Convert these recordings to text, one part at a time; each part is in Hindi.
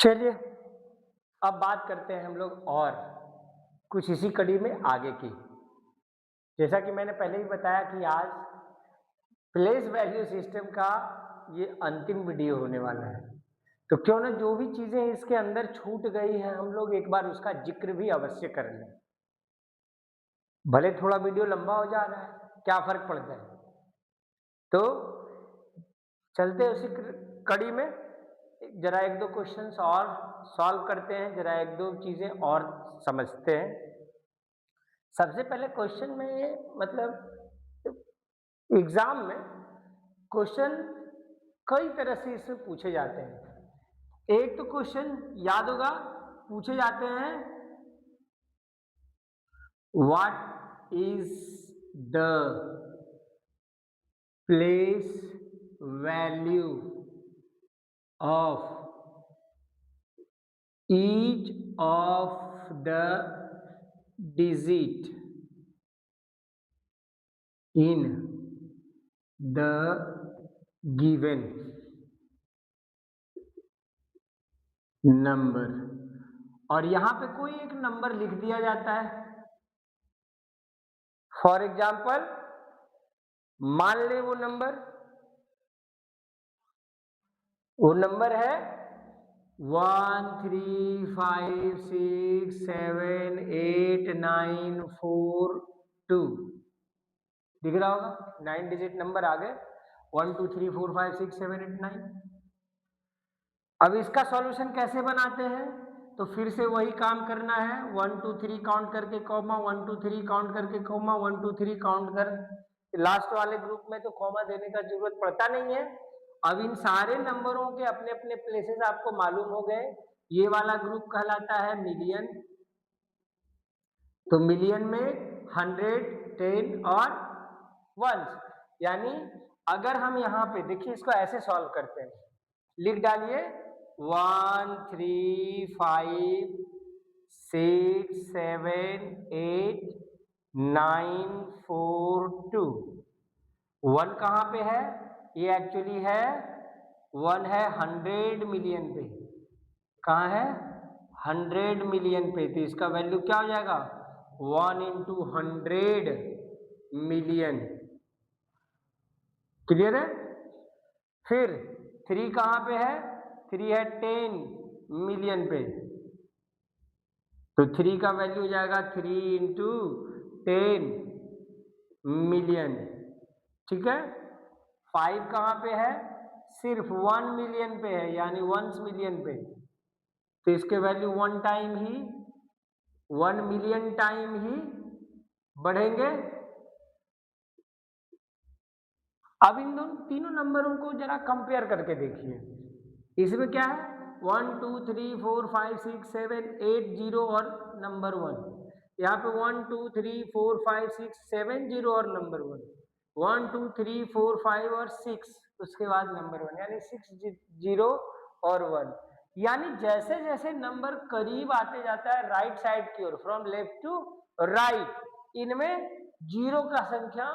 चलिए, अब बात करते हैं हम लोग और कुछ इसी कड़ी में आगे की। जैसा कि मैंने पहले ही बताया कि आज प्लेस वैल्यू सिस्टम का ये अंतिम वीडियो होने वाला है। तो क्यों ना जो भी चीज़ें इसके अंदर छूट गई हैं, हम लोग एक बार उसका ज़िक्र भी अवश्य कर लें। भले थोड़ा वीडियो लंबा हो जा रहा है, क्या फ़र्क पड़ता है? तो चलते हैं उसी कड़ी में, जरा एक दो क्वेश्चंस और सॉल्व करते हैं, जरा एक दो चीज़ें और समझते हैं। सबसे पहले क्वेश्चन में ये मतलब एग्जाम में क्वेश्चन कई तरह से इसमें पूछे जाते हैं। एक तो क्वेश्चन याद होगा, पूछे जाते हैं what is the place value of each of the digit in the given number. और यहां पे कोई एक नंबर लिख दिया जाता है। फॉर एग्जाम्पल मान ले वो नंबर है 1 3 5 6 7 8 9 4 2। दिख रहा होगा, 9 डिजिट नंबर आ गए, 1 2 3 4 5 6 7 8 9। अब इसका सॉल्यूशन कैसे बनाते हैं? तो फिर से वही काम करना है, 1 2 3 काउंट करके कॉमा, 1 2 3 काउंट करके कॉमा, 1 2 3 काउंट कर। लास्ट वाले ग्रुप में तो कॉमा देने का जरूरत पड़ता नहीं है। अब इन सारे नंबरों के अपने अपने प्लेसेस आपको मालूम हो गए। ये वाला ग्रुप कहलाता है मिलियन। तो मिलियन में 100, 10 और वंस। यानी अगर हम यहाँ पे देखिए, इसको ऐसे सॉल्व करते हैं, लिख डालिए 1 3 5 6 7 8 9 4 2। 1 कहाँ पे है? ये एक्चुअली है 1 है 100 मिलियन पे। कहाँ है? 100 मिलियन पे। तो इसका वैल्यू क्या हो जाएगा? 1 इंटू 100 मिलियन। क्लियर है? फिर 3 कहाँ पे है? 3 है 10 मिलियन पे। तो 3 का वैल्यू हो जाएगा 3 इंटू 10 मिलियन। ठीक है। 5 कहाँ पे है? सिर्फ 1 मिलियन पे है, यानी 1 मिलियन पे। तो इसके वैल्यू 1 टाइम ही, 1 मिलियन टाइम ही बढ़ेंगे। अब इन दोनों तीनों नंबरों को जरा कंपेयर करके देखिए। इसमें क्या है? 1 2 3 4 5 6 7 8 0 और नंबर 1। यहाँ पे 1 2 3 4 5 6 7 0 और नंबर 1, 1 2 3 4 5 और 6, उसके बाद नंबर 1, यानी 6 0 और 1। यानी जैसे जैसे नंबर करीब आते जाता है राइट साइड की ओर, फ्रॉम लेफ्ट टू राइट, इनमें जीरो का संख्या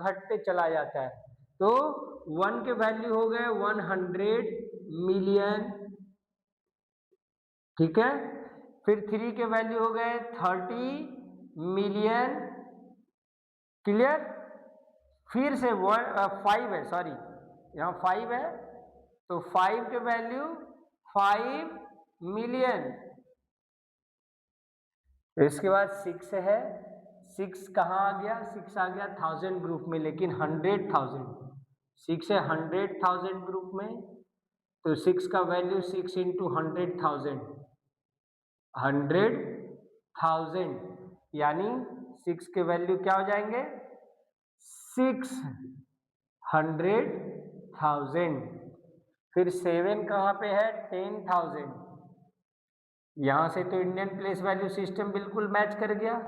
घटते चला जाता है। तो 1 के वैल्यू हो गए 100 मिलियन। ठीक है। फिर 3 के वैल्यू हो गए 30 मिलियन। क्लियर? फिर से 5 है, सॉरी यहाँ 5 है, तो 5 के वैल्यू 5 मिलियन। इसके बाद 6 है, 6 कहाँ आ गया? 6 आ गया 1000 ग्रुप में, लेकिन 100,000। 6 है 100,000 ग्रुप में, तो 6 का वैल्यू 6 इंटू 100,000, 100,000, यानी 6 के वैल्यू क्या हो जाएंगे? 600,000। फिर 7 कहाँ पे है? 10,000। यहां से तो इंडियन प्लेस वैल्यू सिस्टम बिल्कुल मैच कर गया।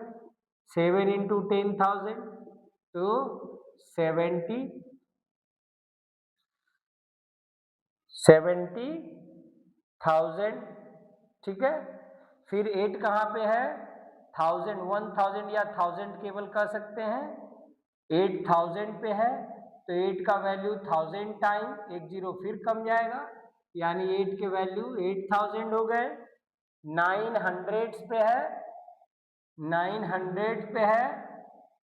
7 इंटू 10,000, तो 70,000। ठीक है। फिर 8 कहाँ पे है? 1000, 1000 या 1000 केवल कह सकते हैं, 8000 पे है, तो 8 का वैल्यू 1000 टाइम, एक जीरो फिर कम जाएगा, यानी 8 के वैल्यू 8000 हो गए। 900 पे है, 900 पे है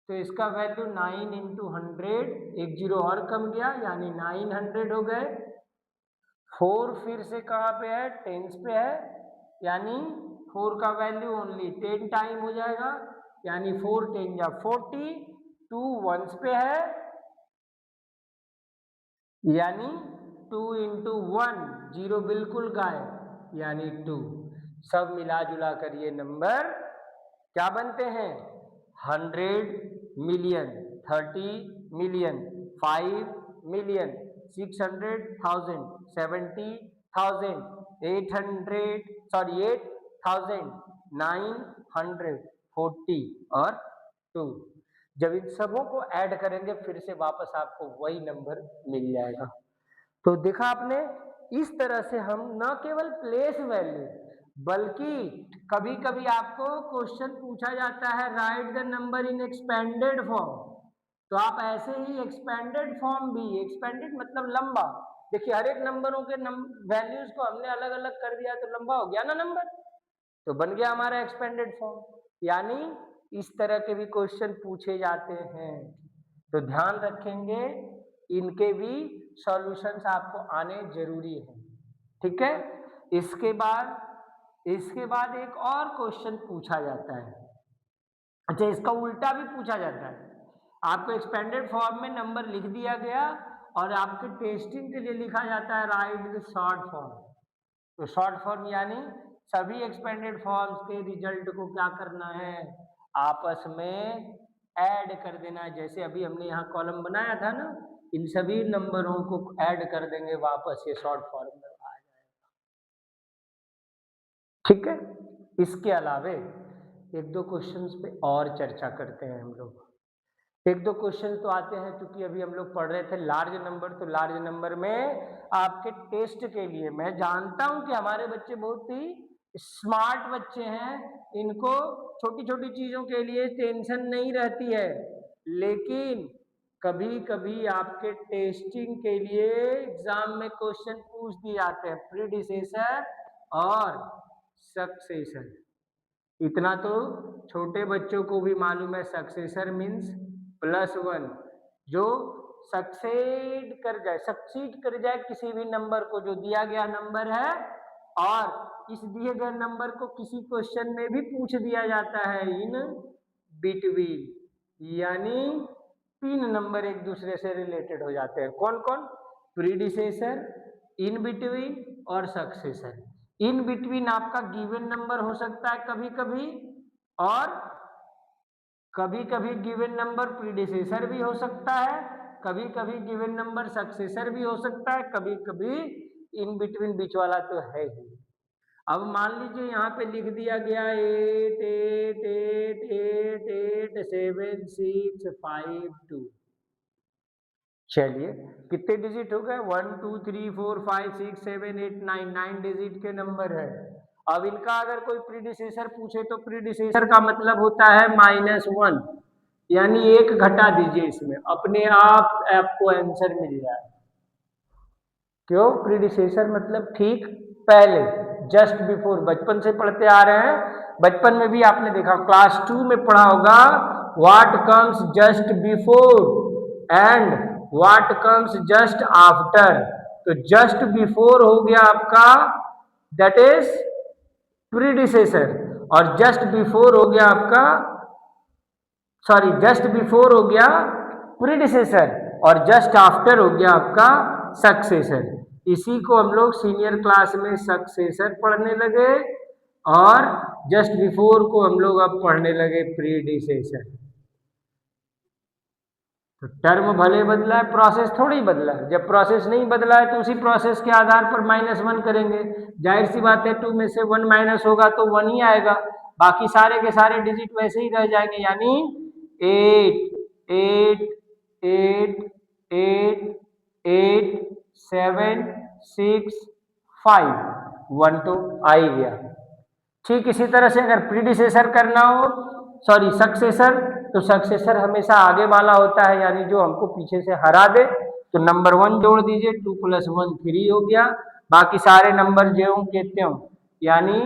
तो इसका वैल्यू 9 इंटू 100, एक जीरो और कम गया यानी 900 हो गए। 4 फिर से कहाँ पे है, टेंस पे है, यानी 4 का वैल्यू ओनली 10 टाइम हो जाएगा, यानी 4 10 या 40। 2 वंस पे है, यानी 2 इंटू 1, जीरो बिल्कुल गायब यानी 2। सब मिला जुला कर ये नंबर क्या बनते हैं, 100 मिलियन, 30 मिलियन, 5 मिलियन, 600,000, 70,000, 8,000, 940 और 2। जब इन सबों को ऐड करेंगे फिर से वापस आपको वही नंबर मिल जाएगा। तो देखा आपने, इस तरह से हम न केवल प्लेस वैल्यू बल्कि कभी कभी आपको क्वेश्चन पूछा जाता है right the number in expanded form, तो आप ऐसे ही एक्सपेंडेड फॉर्म भी, एक्सपेंडेड मतलब लंबा, देखिए हर एक नंबरों के वैल्यूज को हमने अलग अलग कर दिया तो लंबा हो गया ना नंबर, तो बन गया हमारा एक्सपेंडेड फॉर्म। यानी इस तरह के भी क्वेश्चन पूछे जाते हैं, तो ध्यान रखेंगे इनके भी सॉल्यूशंस आपको आने जरूरी है। ठीक है, इसके बाद एक और क्वेश्चन पूछा जाता है। अच्छा, इसका उल्टा भी पूछा जाता है। आपको एक्सपेंडेड फॉर्म में नंबर लिख दिया गया और आपके टेस्टिंग के लिए लिखा जाता है राइट द शॉर्ट फॉर्म। तो शॉर्ट फॉर्म यानी सभी एक्सपेंडेड फॉर्म्स के रिजल्ट को क्या करना है, आपस में ऐड कर देना है। जैसे अभी हमने यहाँ कॉलम बनाया था ना, इन सभी नंबरों को ऐड कर देंगे वापस, ये शॉर्ट फॉर्म में आ जाएगा। ठीक है, इसके अलावे एक दो क्वेश्चंस पे और चर्चा करते हैं हम लोग। एक दो क्वेश्चन तो आते हैं, क्योंकि अभी हम लोग पढ़ रहे थे लार्ज नंबर, तो लार्ज नंबर में आपके टेस्ट के लिए, मैं जानता हूं कि हमारे बच्चे बहुत ही स्मार्ट बच्चे हैं, इनको छोटी छोटी चीजों के लिए टेंशन नहीं रहती है, लेकिन कभी कभी आपके टेस्टिंग के लिए एग्जाम में क्वेश्चन पूछ दिए जाते हैं प्रीडिसेसर और सक्सेसर। इतना तो छोटे बच्चों को भी मालूम है, सक्सेसर मीन्स +1, जो सक्सीड कर जाए किसी भी नंबर को, जो दिया गया नंबर है, और इस दिए गए नंबर को किसी क्वेश्चन में भी पूछ दिया जाता है इन बिटवीन, यानी 3 नंबर एक दूसरे से रिलेटेड हो जाते हैं। कौन कौन, प्रीडिसेसर, इन बिटवीन और सक्सेसर। इन बिटवीन आपका गिवन नंबर हो सकता है कभी कभी, और कभी कभी गिवन नंबर प्रीडिसेसर भी हो सकता है, कभी कभी गिवन नंबर सक्सेसर भी हो सकता है, कभी कभी इन बिटवीन बीच वाला तो है ही। अब मान लीजिए यहाँ पे लिख दिया गया 8 8 8 8 8 7 6 5 2। चलिए, कितने डिजिट हो गए, 1 2 3 4 5 6 7 8 9, 9 डिजिट के नंबर है। अब इनका अगर कोई प्रीडिसेसर पूछे तो प्रीडिसेसर का मतलब होता है -1, यानी एक घटा दीजिए इसमें, अपने आप आपको आंसर मिल जाए। क्यों, प्रीडिसेसर मतलब ठीक पहले, जस्ट बिफोर, बचपन से पढ़ते आ रहे हैं, बचपन में भी आपने देखा, क्लास 2 में पढ़ा होगा, what comes just before and what comes just after. तो जस्ट बिफोर हो गया आपका, दैट इज प्रीडिसेसर, और जस्ट बिफोर हो गया आपका, सॉरी, जस्ट बिफोर हो गया प्रीडिसेसर, और जस्ट आफ्टर हो गया आपका सक्सेसर। इसी को हम लोग सीनियर क्लास में सक्सेसर पढ़ने लगे, और जस्ट बिफोर को हम लोग अब पढ़ने लगे प्रीडिसेसर। तो टर्म भले बदला है, प्रोसेस थोड़ी बदला है। जब प्रोसेस नहीं बदला है तो उसी प्रोसेस के आधार पर -1 करेंगे, जाहिर सी बात है 2 में से 1 माइनस होगा तो 1 ही आएगा, बाकी सारे के सारे डिजिट वैसे ही रह जाएंगे, यानी 8 8 8 8 8 7 6 5 1 तो आ ही गया। ठीक इसी तरह से अगर प्रीडिसेसर करना हो, सॉरी सक्सेसर, तो सक्सेसर हमेशा आगे वाला होता है, यानी जो हमको पीछे से हरा दे, तो नंबर 1 जोड़ दीजिए, 2 + 1 3 हो गया, बाकी सारे नंबर जो के त्यों, यानी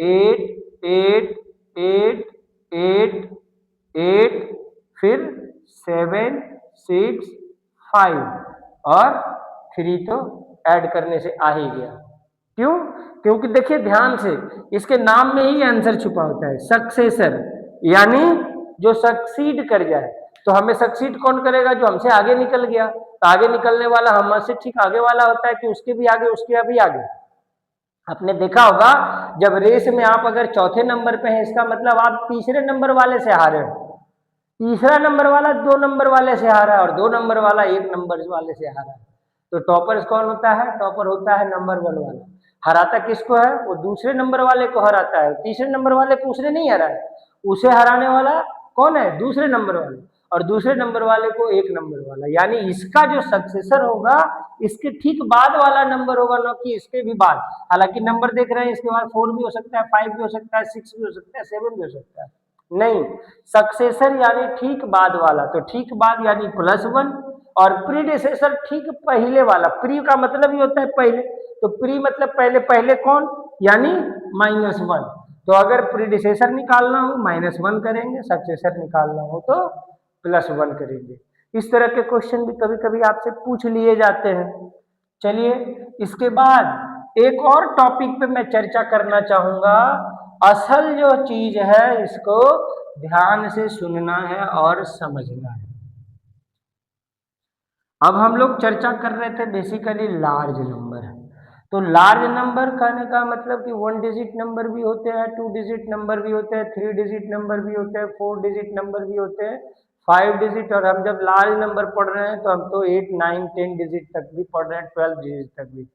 8 8 8 8 8, फिर 7 6 5 और 3 तो ऐड करने से आ ही गया। क्यों? क्योंकि देखिए ध्यान से, इसके नाम में ही आंसर छुपा होता है, सक्सेसर, यानी जो सक्सीड कर जाए। तो हमें सक्सीड कौन करेगा? जो हमसे आगे निकल गया। तो आगे निकलने वाला हमसे ठीक आगे वाला होता है कि उसके भी आगे, उसके भी आगे। आपने देखा होगा जब रेस में आप अगर चौथे नंबर पे हैं, इसका मतलब आप तीसरे नंबर वाले से हारे हो। तीसरा नंबर वाला 2 नंबर वाले से हारा है और 2 नंबर वाला 1 नंबर वाले से हारा है। तो टॉपर कौन होता है? टॉपर होता है नंबर 1 वाला। हराता किसको है? वो दूसरे नंबर वाले को हराता है। तीसरे नंबर वाले को उसने नहीं हराया, उसे हराने वाला कौन है? दूसरे नंबर वाले, और दूसरे नंबर वाले को 1 नंबर वाला। यानी इसका जो सक्सेसर होगा, इसके ठीक बाद वाला नंबर होगा, ना कि इसके भी बाद। हालांकि नंबर देख रहे हैं, इसके बाद 4 भी हो सकता है, 5 भी हो सकता है, 6 भी हो सकता है, 7 भी हो सकता है। नहीं, सक्सेसर यानी ठीक बाद वाला। तो ठीक बाद यानी +1, और प्रीडिसेसर ठीक पहले वाला। प्री का मतलब ही होता है पहले, तो प्री मतलब पहले। पहले कौन? यानी -1। तो अगर प्रीडिसेसर निकालना हो -1 करेंगे, सक्सेसर निकालना हो तो +1 करेंगे। इस तरह के क्वेश्चन भी कभी कभी आपसे पूछ लिए जाते हैं। चलिए, इसके बाद एक और टॉपिक पे मैं चर्चा करना चाहूंगा। असल जो चीज है, इसको ध्यान से सुनना है और समझना है। अब हम लोग चर्चा कर रहे थे बेसिकली लार्ज नंबर। तो लार्ज नंबर कहने का मतलब कि 1 डिजिट नंबर भी होते हैं, 2 डिजिट नंबर भी होते हैं, 3 डिजिट नंबर भी होते हैं, 4 डिजिट नंबर भी होते हैं, 5 डिजिट। और हम जब लार्ज नंबर पढ़ रहे हैं तो हम तो 8 9 10 डिजिट तक भी पढ़ रहे हैं, 12 डिजिट तक भी।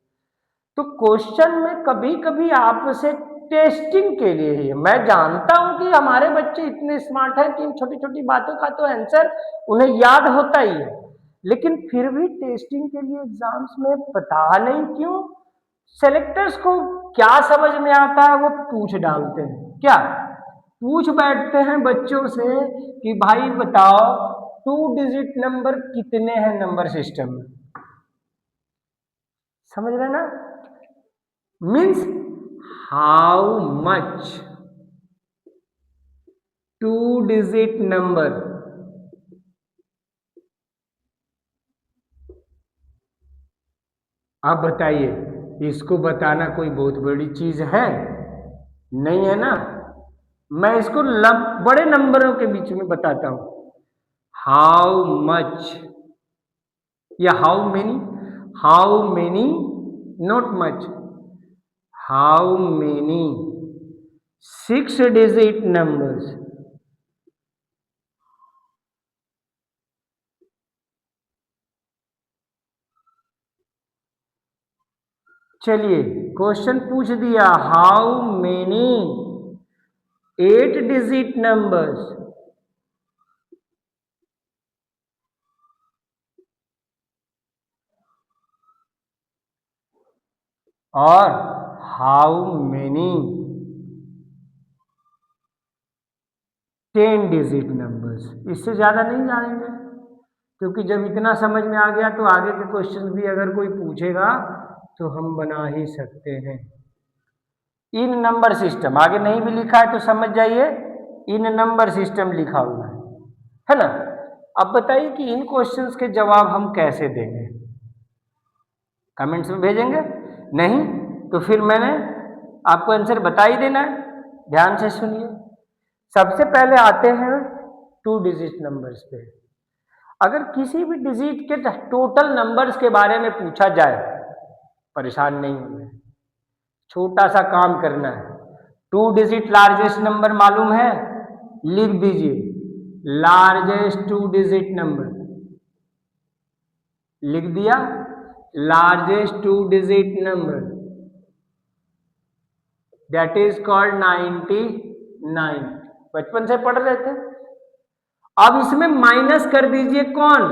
तो क्वेश्चन में कभी कभी आपसे टेस्टिंग के लिए ही, मैं जानता हूं कि हमारे बच्चे इतने स्मार्ट हैं कि इन छोटी छोटी बातों का तो आंसर उन्हें याद होता ही है, लेकिन फिर भी टेस्टिंग के लिए एग्जाम्स में पता नहीं क्यों सेलेक्टर्स को क्या समझ में आता है, वो पूछ डालते हैं। क्या पूछ बैठते हैं बच्चों से कि भाई बताओ 2 डिजिट नंबर कितने हैं नंबर सिस्टम में? समझ रहे ना? Means how much 2 digit number. आप बताइए, इसको बताना कोई बहुत बड़ी चीज है? नहीं है ना। मैं इसको बड़े नंबरों के बीच में बताता हूं। हाउ मच या how many, not much, how many 6 digit numbers. चलिए, क्वेश्चन पूछ दिया, हाउ मेनी 8 डिजिट नंबर्स और हाउ मेनी 10 डिजिट नंबर्स। इससे ज्यादा नहीं जानेंगे, क्योंकि जब इतना समझ में आ गया तो आगे के क्वेश्चन भी अगर कोई पूछेगा तो हम बना ही सकते हैं। इन नंबर सिस्टम आगे नहीं भी लिखा है तो समझ जाइए, इन नंबर सिस्टम लिखा हुआ है ना। अब बताइए कि इन क्वेश्चंस के जवाब हम कैसे देंगे? कमेंट्स में भेजेंगे? नहीं तो फिर मैंने आपको आंसर बता ही देना है। ध्यान से सुनिए। सबसे पहले आते हैं 2 डिजिट नंबर्स पे। अगर किसी भी डिजिट के टोटल नंबर्स के बारे में पूछा जाए, परेशान नहीं होना है, छोटा सा काम करना है। 2 डिजिट लार्जेस्ट नंबर मालूम है? लिख दीजिए लार्जेस्ट 2 डिजिट नंबर। लिख दिया largest 2 digit number, that is called 99। बचपन से पढ़ रहे थे। अब इसमें माइनस कर दीजिए कौन?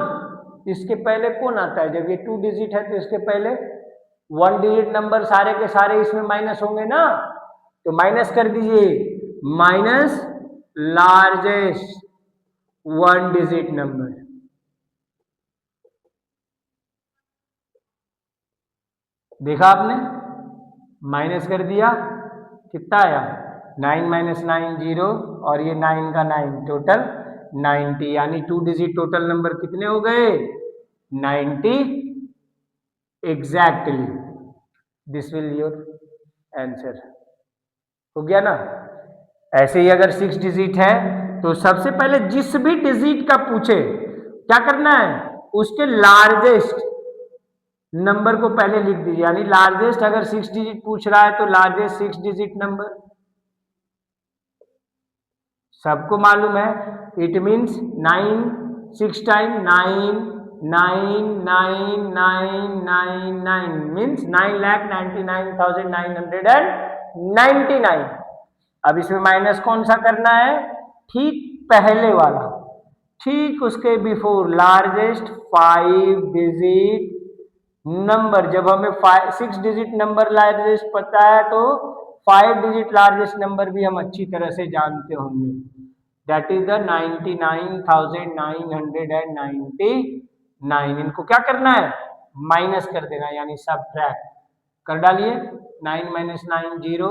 इसके पहले कौन आता है? जब ये 2 डिजिट है तो इसके पहले 1 डिजिट नंबर सारे के सारे इसमें माइनस होंगे ना, तो माइनस कर दीजिए माइनस लार्जेस्ट 1 डिजिट नंबर। देखा आपने? माइनस कर दिया, कितना आया 9 माइनस 9 0 और ये 9 का 9 टोटल 90, यानी 2 डिजिट टोटल नंबर कितने हो गए 90 exactly. This will your answer हो गया ना। ऐसे ही अगर 6 डिजिट है तो सबसे पहले जिस भी डिजिट का पूछे क्या करना है, उसके लार्जेस्ट नंबर को पहले लिख दीजिए, यानी लार्जेस्ट अगर 6 डिजिट पूछ रहा है तो लार्जेस्ट 6 डिजिट नंबर सबको मालूम है, इट मीन्स 9 6 टाइम 9 9 9 9 9 9 मीन्स 9,99,999। अब इसमें माइनस कौन सा करना है, ठीक पहले वाला, ठीक उसके बिफोर लार्जेस्ट 5 डिजिट नंबर। जब हमें 6 डिजिट नंबर लार्जेस्ट पता है तो 5 डिजिट लार्जेस्ट नंबर भी हम अच्छी तरह से जानते होंगे, दैट इज द 99,999। इनको क्या करना है, माइनस कर देना, यानी सब्ट्रैक्ट कर डालिए। 9 minus 9 0,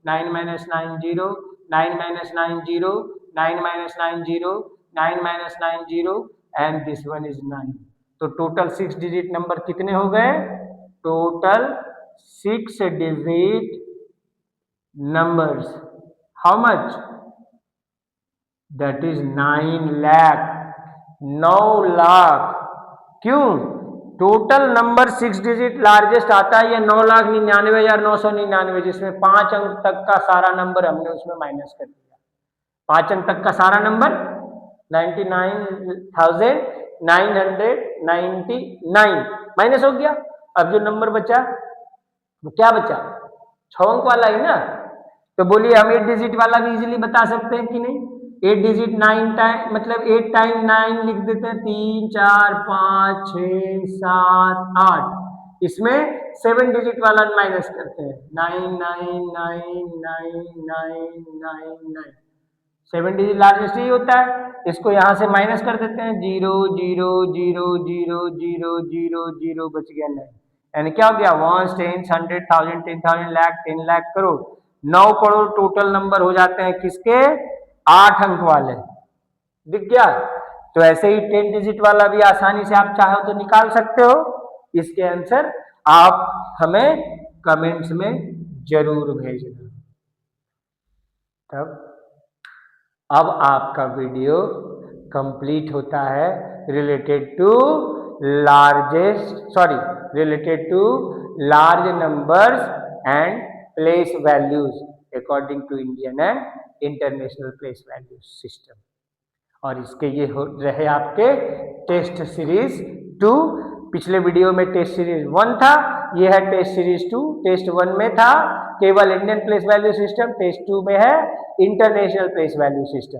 9 minus 9 0, 9 minus 9 0, 9 minus 9 0, 9 minus 9 0 and this one is 9। तो टोटल 6 डिजिट नंबर कितने हो गए, total 6 digit numbers, how much, that is 9 lakh, 9 lakh. क्यों, टोटल नंबर 6 डिजिट लार्जेस्ट आता है ये 9,99,999, जिसमें 5 अंक तक का सारा नंबर हमने उसमें माइनस कर दिया। 5 अंक तक का सारा नंबर 99,999 माइनस हो गया। अब जो नंबर बचा वो क्या बचा, 6 अंक वाला ही ना। तो बोलिए हम 8 डिजिट वाला भी इजीली बता सकते हैं कि नहीं। 8 डिजिट 9 टाइम मतलब 8 टाइम 9 लिख देते हैं, 3 4 5 6 7 8, इसमें 7 डिजिट वाला माइनस करते हैं, 9,9,9,9,9,9। 7 डिजिट लार्जेस्ट ही होता है, इसको यहां से माइनस कर देते हैं, 0 0 0 0 0 0 0 बच गया 9, यानी क्या हो गया 1 10 100 1000 10,000 लाख 10 लाख करोड़। 9 करोड़ टोटल नंबर हो जाते हैं किसके, 8 अंक वाले, दिख गया। तो ऐसे ही 10 डिजिट वाला भी आसानी से आप चाहो तो निकाल सकते हो। इसके आंसर आप हमें कमेंट्स में जरूर भेजना। तब अब आपका वीडियो कंप्लीट होता है related to related to large numbers and place values according to Indian and international place value system. और इसके ये रहे आपके टेस्ट सीरीज 2। पिछले वीडियो में टेस्ट सीरीज 1 था, ये है टेस्ट सीरीज 2। टेस्ट 1 में था केवल Indian place value system, test 2 में है इंटरनेशनल प्लेस वैल्यू सिस्टम।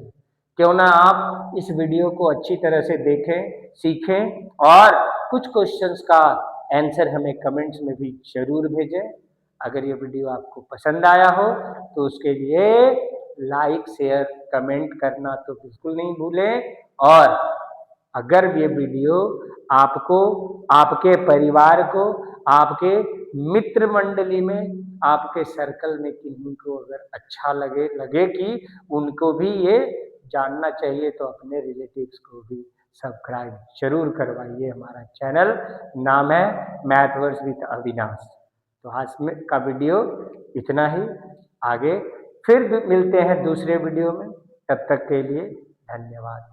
क्यों ना आप इस वीडियो को अच्छी तरह से देखें, सीखें और कुछ क्वेश्चंस का आंसर हमें कमेंट्स में भी जरूर भेजें। अगर ये वीडियो आपको पसंद आया हो तो उसके लिए लाइक शेयर कमेंट करना तो बिल्कुल नहीं भूलें। और अगर ये वीडियो आपको, आपके परिवार को, आपके मित्र मंडली में, आपके सर्कल में किन्हीं को अगर अच्छा लगे कि उनको भी ये जानना चाहिए तो अपने रिलेटिव्स को भी सब्सक्राइब जरूर करवाइए। हमारा चैनल नाम है मैथवर्स विद अविनाश। तो आज में का वीडियो इतना ही, आगे फिर मिलते हैं दूसरे वीडियो में, तब तक के लिए धन्यवाद।